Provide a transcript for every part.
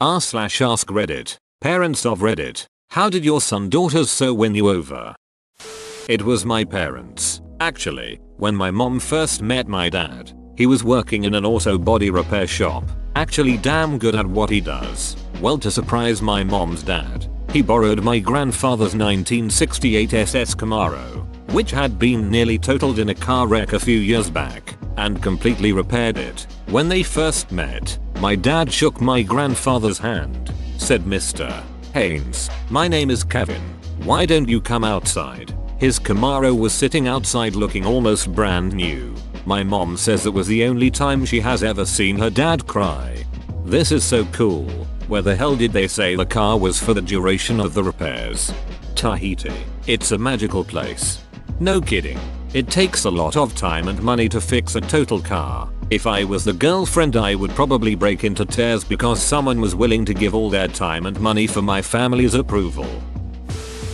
r/ask Reddit. Parents of Reddit. How did your son daughters so win you over? It was my parents. Actually, when my mom first met my dad, he was working in an auto body repair shop. Actually damn good at what he does. Well, to surprise my mom's dad, he borrowed my grandfather's 1968 SS Camaro, which had been nearly totaled in a car wreck a few years back, and completely repaired it. When they first met, my dad shook my grandfather's hand, said, "Mr. Haynes, my name is Kevin. Why don't you come outside?" His Camaro was sitting outside looking almost brand new. My mom says it was the only time she has ever seen her dad cry. This is so cool. Where the hell did they say the car was for the duration of the repairs? Tahiti. It's a magical place. No kidding. It takes a lot of time and money to fix a total car. If I was the girlfriend, I would probably break into tears because someone was willing to give all their time and money for my family's approval.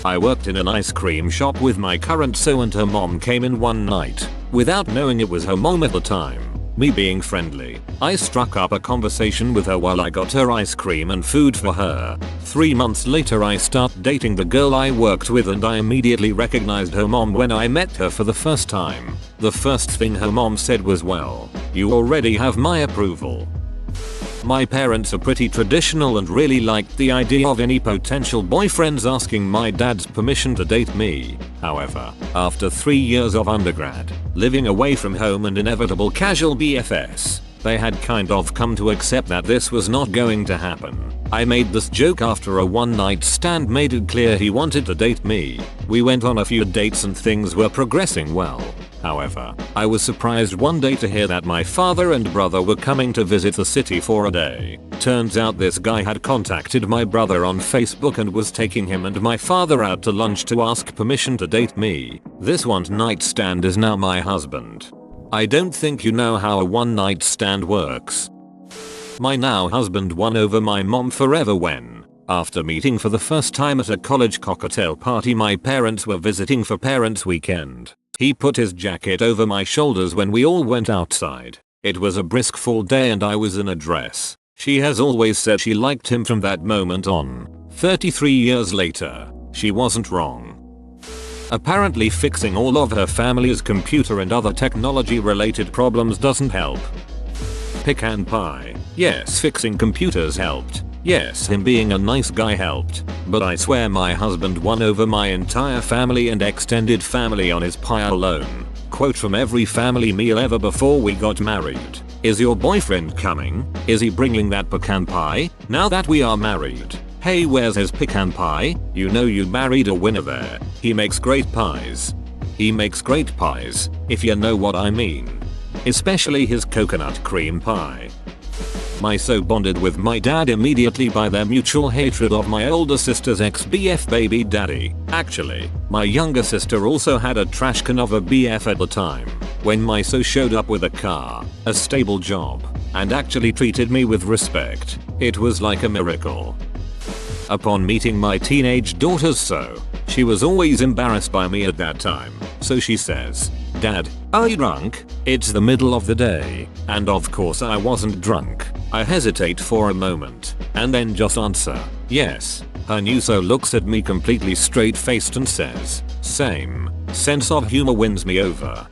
I worked in an ice cream shop with my current so, and her mom came in one night. Without knowing it was her mom at the time, me being friendly, I struck up a conversation with her while I got her ice cream and food for her. 3 months later I start dating the girl I worked with, and I immediately recognized her mom when I met her for the first time. The first thing her mom said was, "Well, you already have my approval." My parents are pretty traditional and really liked the idea of any potential boyfriends asking my dad's permission to date me. However, after 3 years of undergrad, living away from home and inevitable casual BFS, they had kind of come to accept that this was not going to happen. I made this joke after a one-night stand made it clear he wanted to date me. We went on a few dates and things were progressing well. However, I was surprised one day to hear that my father and brother were coming to visit the city for a day. Turns out this guy had contacted my brother on Facebook and was taking him and my father out to lunch to ask permission to date me. This one-night stand is now my husband. I don't think you know how a one-night stand works. My now husband won over my mom forever when, after meeting for the first time at a college cocktail party my parents were visiting for parents' weekend, he put his jacket over my shoulders when we all went outside. It was a brisk fall day and I was in a dress. She has always said she liked him from that moment on. 33 years later, she wasn't wrong. Apparently fixing all of her family's computer and other technology related problems doesn't help. Pecan pie. Yes, fixing computers helped. Yes, him being a nice guy helped. But I swear my husband won over my entire family and extended family on his pie alone. Quote from every family meal ever before we got married. "Is your boyfriend coming? Is he bringing that pecan pie? Now that we are married. Hey, where's his pecan pie? You know you married a winner there. He makes great pies. He makes great pies, if you know what I mean. Especially his coconut cream pie." My so bonded with my dad immediately by their mutual hatred of my older sister's ex-BF baby daddy. Actually, my younger sister also had a trash can of a BF at the time. When my so showed up with a car, a stable job, and actually treated me with respect, it was like a miracle. Upon meeting my teenage daughter's so, she was always embarrassed by me at that time, so she says, "Dad, are you drunk?" It's the middle of the day, and of course I wasn't drunk. I hesitate for a moment, and then just answer, "Yes." Her new so looks at me completely straight-faced and says, "Same." Sense of humor wins me over.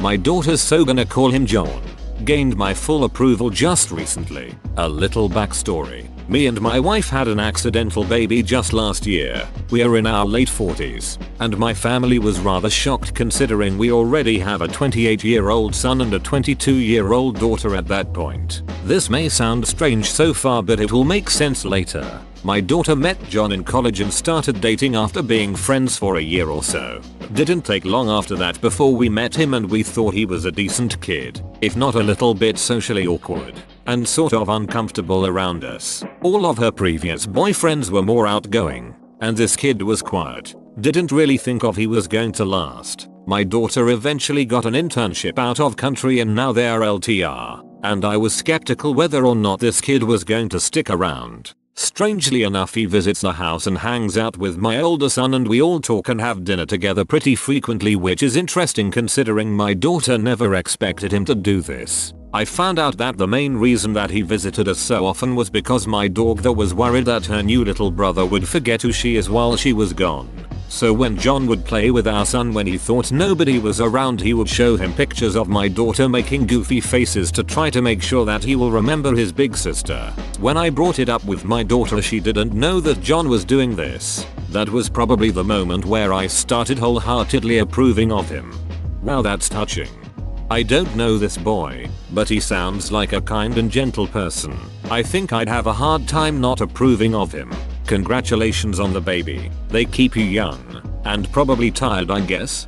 My daughter's so gonna call him John. Gained my full approval just recently. A little backstory. Me and my wife had an accidental baby just last year. We are in our late 40s, and my family was rather shocked considering we already have a 28-year-old son and a 22-year-old daughter at that point. This may sound strange so far, but it will make sense later. My daughter met John in college and started dating after being friends for a year or so. Didn't take long after that before we met him and we thought he was a decent kid, if not a little bit socially awkward, and sort of uncomfortable around us. All of her previous boyfriends were more outgoing, and this kid was quiet. Didn't really think of he was going to last. My daughter eventually got an internship out of country and now they are LTR, and I was skeptical whether or not this kid was going to stick around. Strangely enough, he visits the house and hangs out with my older son, and we all talk and have dinner together pretty frequently, which is interesting considering my daughter never expected him to do this. I found out that the main reason that he visited us so often was because my daughter was worried that her new little brother would forget who she is while she was gone. So when John would play with our son when he thought nobody was around, he would show him pictures of my daughter making goofy faces to try to make sure that he will remember his big sister. When I brought it up with my daughter, she didn't know that John was doing this. That was probably the moment where I started wholeheartedly approving of him. Wow, that's touching. I don't know this boy, but he sounds like a kind and gentle person. I think I'd have a hard time not approving of him. Congratulations on the baby. They keep you young. And probably tired, I guess.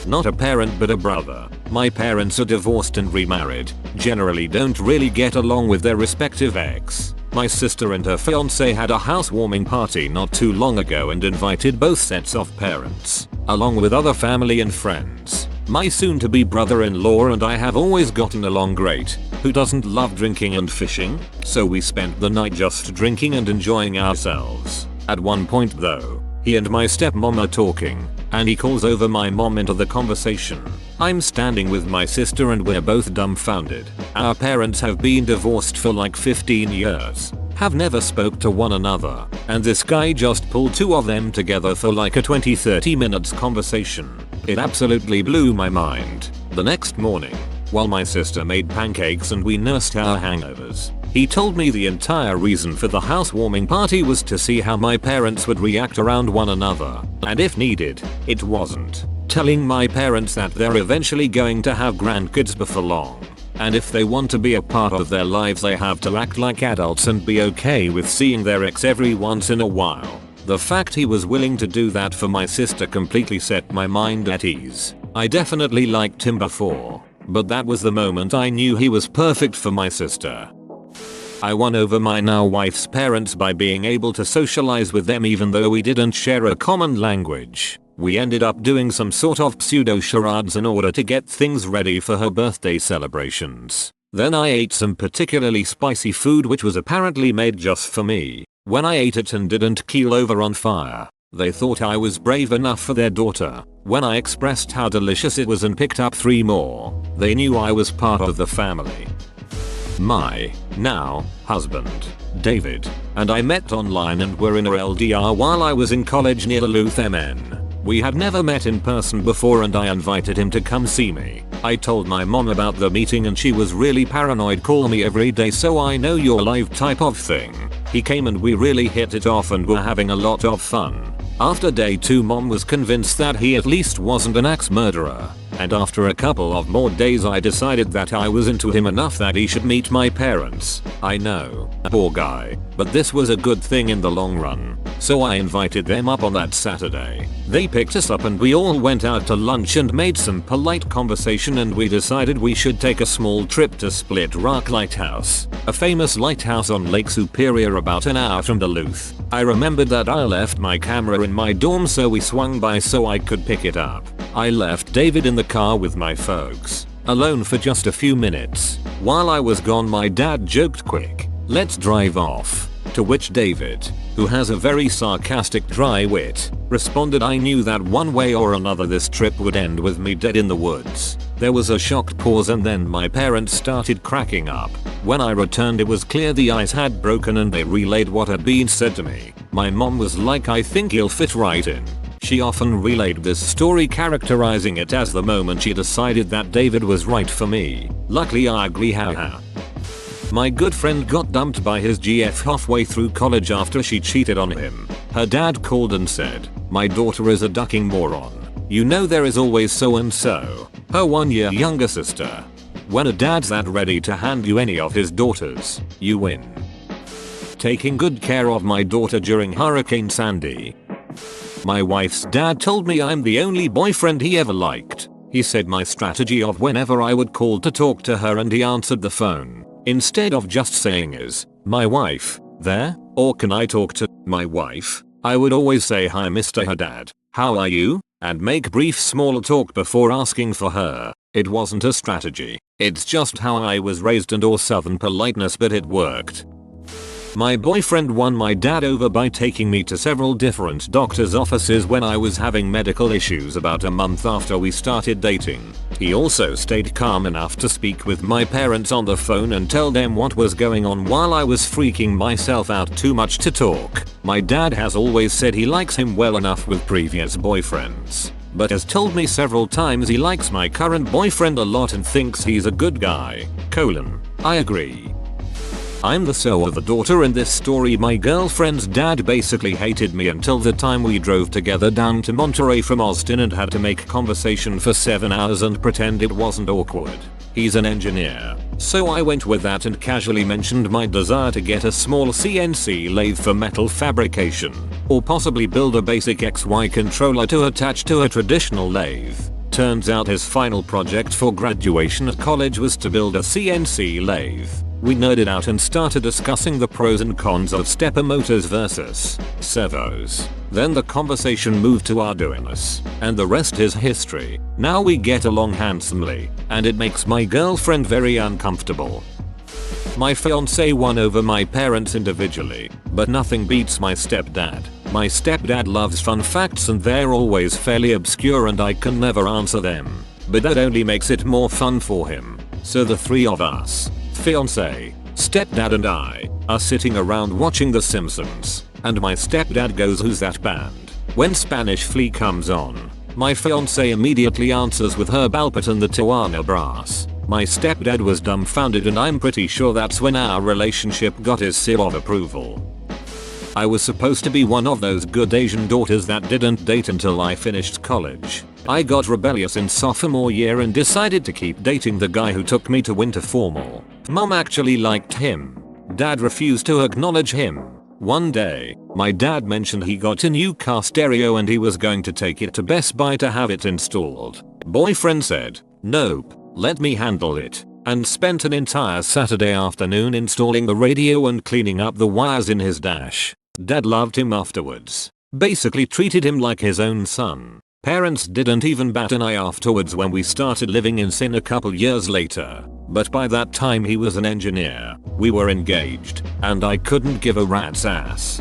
Not a parent but a brother. My parents are divorced and remarried. Generally don't really get along with their respective ex. My sister and her fiance had a housewarming party not too long ago and invited both sets of parents, along with other family and friends. My soon-to-be brother-in-law and I have always gotten along great. Who doesn't love drinking and fishing? So we spent the night just drinking and enjoying ourselves. At one point though, he and my stepmom are talking, and he calls over my mom into the conversation. I'm standing with my sister and we're both dumbfounded. Our parents have been divorced for like 15 years. Have never spoke to one another, and this guy just pulled two of them together for like a 20-30 minutes conversation. It absolutely blew my mind. The next morning, while my sister made pancakes and we nursed our hangovers, he told me the entire reason for the housewarming party was to see how my parents would react around one another, and if needed, it wasn't. Telling my parents that they're eventually going to have grandkids before long, and if they want to be a part of their lives they have to act like adults and be okay with seeing their ex every once in a while. The fact he was willing to do that for my sister completely set my mind at ease. I definitely liked him before, but that was the moment I knew he was perfect for my sister. I won over my now wife's parents by being able to socialize with them even though we didn't share a common language. We ended up doing some sort of pseudo charades in order to get things ready for her birthday celebrations. Then I ate some particularly spicy food which was apparently made just for me. When I ate it and didn't keel over on fire, they thought I was brave enough for their daughter. When I expressed how delicious it was and picked up 3 more, they knew I was part of the family. My now husband, David, and I met online and were in a LDR while I was in college near Duluth, MN. We had never met in person before and I invited him to come see me. I told my mom about the meeting and she was really paranoid, call me every day so I know you're live type of thing. He came and we really hit it off and were having a lot of fun. After day 2 mom was convinced that he at least wasn't an axe murderer. And after a couple of more days I decided that I was into him enough that he should meet my parents. I know, poor guy, but this was a good thing in the long run. So I invited them up on that Saturday. They picked us up and we all went out to lunch and made some polite conversation and we decided we should take a small trip to Split Rock Lighthouse, a famous lighthouse on Lake Superior about an hour from Duluth. I remembered that I left my camera in my dorm so we swung by so I could pick it up. I left David in the car with my folks, alone for just a few minutes. While I was gone my dad joked quick, "Let's drive off." To which David, who has a very sarcastic dry wit, responded, "I knew that one way or another this trip would end with me dead in the woods." There was a shocked pause and then my parents started cracking up. When I returned it was clear the ice had broken and they relayed what had been said to me. My mom was like, "I think he'll fit right in." She often relayed this story, characterizing it as the moment she decided that David was right for me. Luckily I agree, haha. My good friend got dumped by his GF halfway through college after she cheated on him. Her dad called and said, "My daughter is a ducking moron. You know there is always so and so, her 1 year younger sister." When a dad's that ready to hand you any of his daughters, you win. Taking good care of my daughter during Hurricane Sandy. My wife's dad told me I'm the only boyfriend he ever liked. He said my strategy of whenever I would call to talk to her and he answered the phone, instead of just saying "Is my wife there?" or "Can I talk to my wife?" I would always say, "Hi Mr. Haddad, how are you?" and make brief small talk before asking for her. It wasn't a strategy. It's just how I was raised and or southern politeness, but it worked. My boyfriend won my dad over by taking me to several different doctor's offices when I was having medical issues about a month after we started dating. He also stayed calm enough to speak with my parents on the phone and tell them what was going on while I was freaking myself out too much to talk. My dad has always said he likes him well enough with previous boyfriends, but has told me several times he likes my current boyfriend a lot and thinks he's a good guy. I agree. I'm the sole daughter in this story. My girlfriend's dad basically hated me until the time we drove together down to Monterey from Austin and had to make conversation for 7 hours and pretend it wasn't awkward. He's an engineer, so I went with that and casually mentioned my desire to get a small CNC lathe for metal fabrication, or possibly build a basic XY controller to attach to a traditional lathe. Turns out his final project for graduation at college was to build a CNC lathe. We nerded out and started discussing the pros and cons of stepper motors versus servos. Then the conversation moved to Arduinos, and the rest is history. Now we get along handsomely, and it makes my girlfriend very uncomfortable. My fiance won over my parents individually, but nothing beats my stepdad. My stepdad loves fun facts and they're always fairly obscure and I can never answer them. But that only makes it more fun for him. So the three of us, fiance, stepdad and I, are sitting around watching The Simpsons, and my stepdad goes, "Who's that band?" When Spanish Flea comes on, my fiance immediately answers with Herb Alpert and the Tijuana Brass. My stepdad was dumbfounded and I'm pretty sure that's when our relationship got his seal of approval. I was supposed to be one of those good Asian daughters that didn't date until I finished college. I got rebellious in sophomore year and decided to keep dating the guy who took me to winter formal. Mom actually liked him. Dad refused to acknowledge him. One day, my dad mentioned he got a new car stereo and he was going to take it to Best Buy to have it installed. Boyfriend said, "Nope, let me handle it," and spent an entire Saturday afternoon installing the radio and cleaning up the wires in his dash. Dad loved him afterwards. Basically treated him like his own son. Parents didn't even bat an eye afterwards when we started living in sin a couple years later. But by that time he was an engineer, we were engaged, and I couldn't give a rat's ass.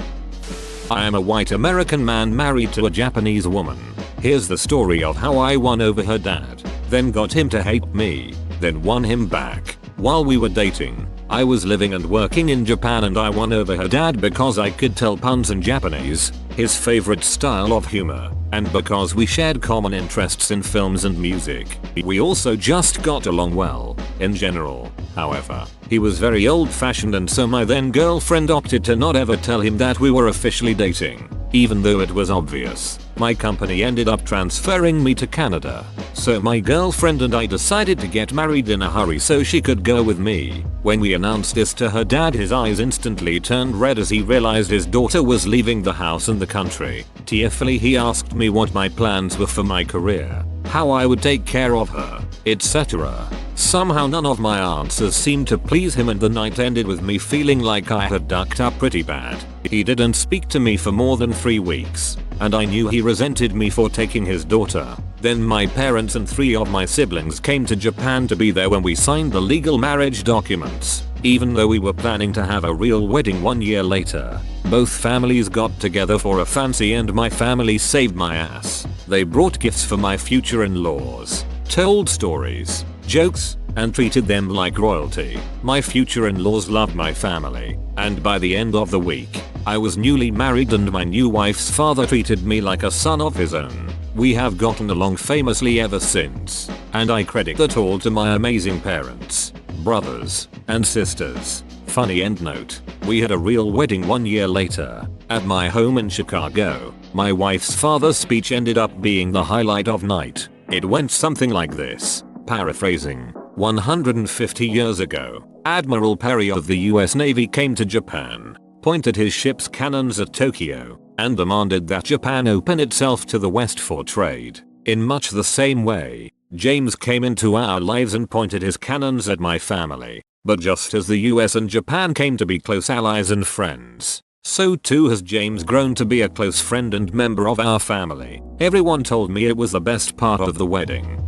I am a white American man married to a Japanese woman. Here's the story of how I won over her dad, then got him to hate me, then won him back. While we were dating, I was living and working in Japan and I won over her dad because I could tell puns in Japanese, his favorite style of humor, and because we shared common interests in films and music. We also just got along well, in general. However, he was very old-fashioned and so my then girlfriend opted to not ever tell him that we were officially dating, even though it was obvious. My company ended up transferring me to Canada, so my girlfriend and I decided to get married in a hurry so she could go with me. When we announced this to her dad, his eyes instantly turned red as he realized his daughter was leaving the house and the country. Tearfully he asked me what my plans were for my career, how I would take care of her, etc. Somehow none of my answers seemed to please him and the night ended with me feeling like I had ducked up pretty bad. He didn't speak to me for more than 3 weeks, and I knew he resented me for taking his daughter. Then my parents and 3 of my siblings came to Japan to be there when we signed the legal marriage documents. Even though we were planning to have a real wedding 1 year later, both families got together for a fancy and my family saved my ass. They brought gifts for my future in-laws, told stories, jokes, and treated them like royalty. My future in-laws loved my family, and by the end of the week, I was newly married and my new wife's father treated me like a son of his own. We have gotten along famously ever since, and I credit that all to my amazing parents, brothers, and sisters. Funny end note, we had a real wedding 1 year later, at my home in Chicago. My wife's father's speech ended up being the highlight of night. It went something like this, paraphrasing. 150 years ago, Admiral Perry of the US Navy came to Japan, pointed his ship's cannons at Tokyo, and demanded that Japan open itself to the West for trade. In much the same way, James came into our lives and pointed his cannons at my family. But just as the US and Japan came to be close allies and friends, so too has James grown to be a close friend and member of our family. Everyone told me it was the best part of the wedding.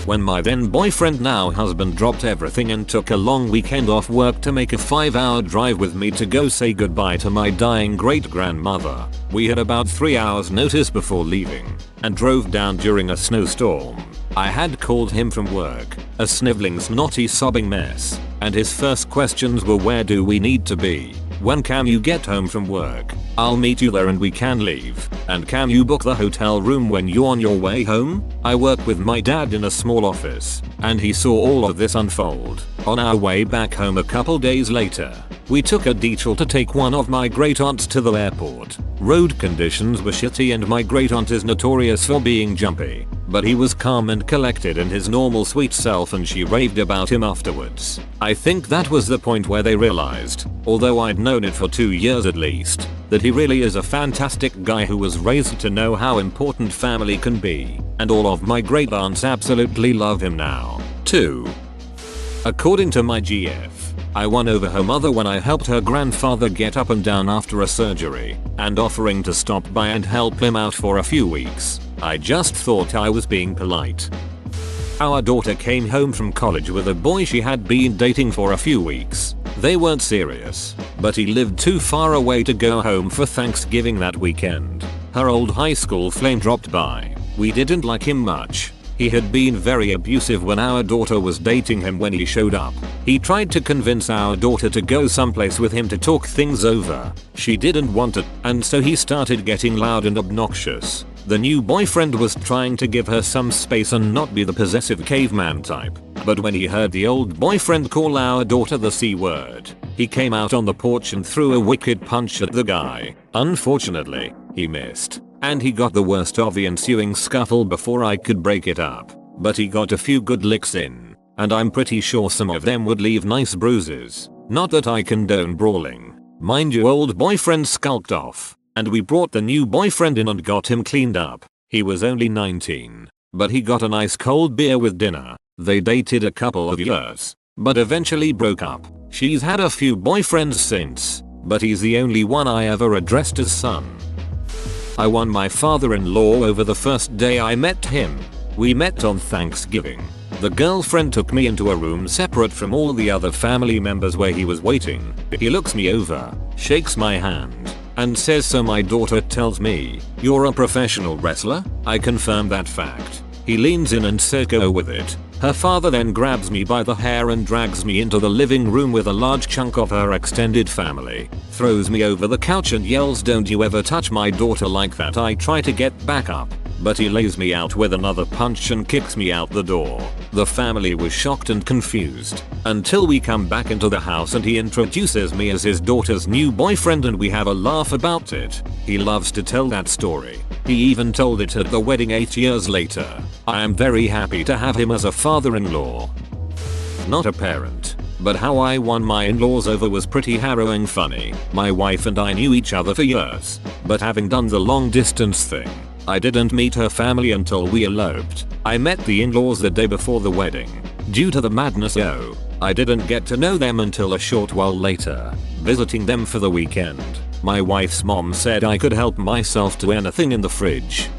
When my then boyfriend, now husband, dropped everything and took a long weekend off work to make a 5-hour drive with me to go say goodbye to my dying great grandmother. We had about 3 hours notice before leaving and drove down during a snowstorm. I had called him from work, a sniveling, snotty, sobbing mess, and his first questions were, where do we need to be? When can you get home from work? I'll meet you there and we can leave. And can you book the hotel room when you're on your way home? I work with my dad in a small office, and he saw all of this unfold. On our way back home a couple days later, we took a detour to take one of my great aunts to the airport. Road conditions were shitty and my great aunt is notorious for being jumpy, but he was calm and collected in his normal sweet self, and she raved about him afterwards. I think that was the point where they realized, although I'd known it for 2 years at least, that he really is a fantastic guy who was raised to know how important family can be, and all of my great aunts absolutely love him now. 2. According to my GF, I won over her mother when I helped her grandfather get up and down after a surgery, and offering to stop by and help him out for a few weeks. I just thought I was being polite. Our daughter came home from college with a boy she had been dating for a few weeks. They weren't serious, but he lived too far away to go home for Thanksgiving that weekend. Her old high school flame dropped by. We didn't like him much. He had been very abusive when our daughter was dating him. When he showed up, he tried to convince our daughter to go someplace with him to talk things over. She didn't want it, and so he started getting loud and obnoxious. The new boyfriend was trying to give her some space and not be the possessive caveman type. But when he heard the old boyfriend call our daughter the C word, he came out on the porch and threw a wicked punch at the guy. Unfortunately, he missed, and he got the worst of the ensuing scuffle before I could break it up. But he got a few good licks in, and I'm pretty sure some of them would leave nice bruises. Not that I condone brawling. Mind you, old boyfriend skulked off, and we brought the new boyfriend in and got him cleaned up. He was only 19, but he got a nice cold beer with dinner. They dated a couple of years, but eventually broke up. She's had a few boyfriends since, but he's the only one I ever addressed as son. I won my father-in-law over the first day I met him. We met on Thanksgiving. The girlfriend took me into a room separate from all the other family members where he was waiting. He looks me over, shakes my hand, and says, so my daughter tells me, you're a professional wrestler? I confirm that fact. He leans in and says, go with it. Her father then grabs me by the hair and drags me into the living room with a large chunk of her extended family, throws me over the couch and yells, don't you ever touch my daughter like that. I try to get back up, but he lays me out with another punch and kicks me out the door. The family was shocked and confused until we come back into the house and he introduces me as his daughter's new boyfriend and we have a laugh about it. He loves to tell that story. He even told it at the wedding 8 years later. I am very happy to have him as a father-in-law. Not a parent, but how I won my in-laws over was pretty harrowing funny. My wife and I knew each other for years, but having done the long distance thing, I didn't meet her family until we eloped. I met the in-laws the day before the wedding. Due to the madness I didn't get to know them until a short while later, visiting them for the weekend. My wife's mom said I could help myself to anything in the fridge.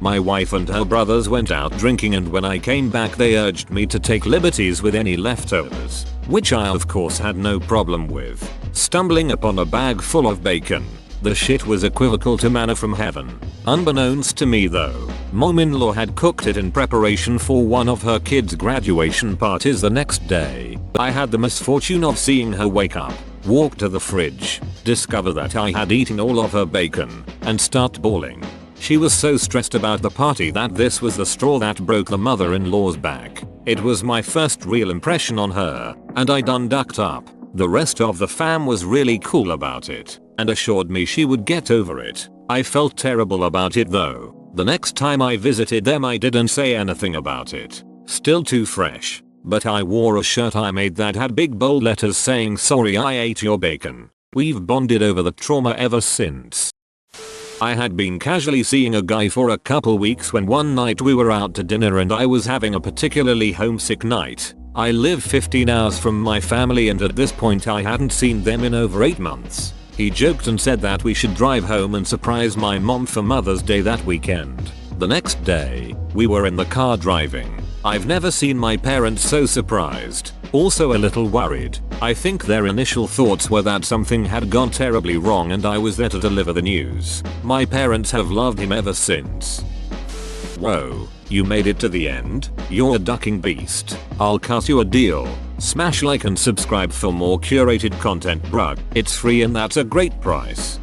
My wife and her brothers went out drinking, and when I came back they urged me to take liberties with any leftovers, which I of course had no problem with. Stumbling upon a bag full of bacon. The shit was equivocal to manna from heaven. Unbeknownst to me though, mom-in-law had cooked it in preparation for one of her kids' graduation parties the next day. I had the misfortune of seeing her wake up, walk to the fridge, discover that I had eaten all of her bacon, and start bawling. She was so stressed about the party that this was the straw that broke the mother-in-law's back. It was my first real impression on her, and I done ducked up. The rest of the fam was really cool about it, and assured me she would get over it. I felt terrible about it though. The next time I visited them I didn't say anything about it. Still too fresh. But I wore a shirt I made that had big bold letters saying, sorry I ate your bacon. We've bonded over the trauma ever since. I had been casually seeing a guy for a couple weeks when one night we were out to dinner and I was having a particularly homesick night. I live 15 hours from my family and at this point I hadn't seen them in over 8 months. He joked and said that we should drive home and surprise my mom for Mother's Day that weekend. The next day, we were in the car driving. I've never seen my parents so surprised. Also a little worried. I think their initial thoughts were that something had gone terribly wrong and I was there to deliver the news. My parents have loved him ever since. Whoa, you made it to the end? You're a ducking beast. I'll cut you a deal. Smash like and subscribe for more curated content, bruh. It's free and that's a great price.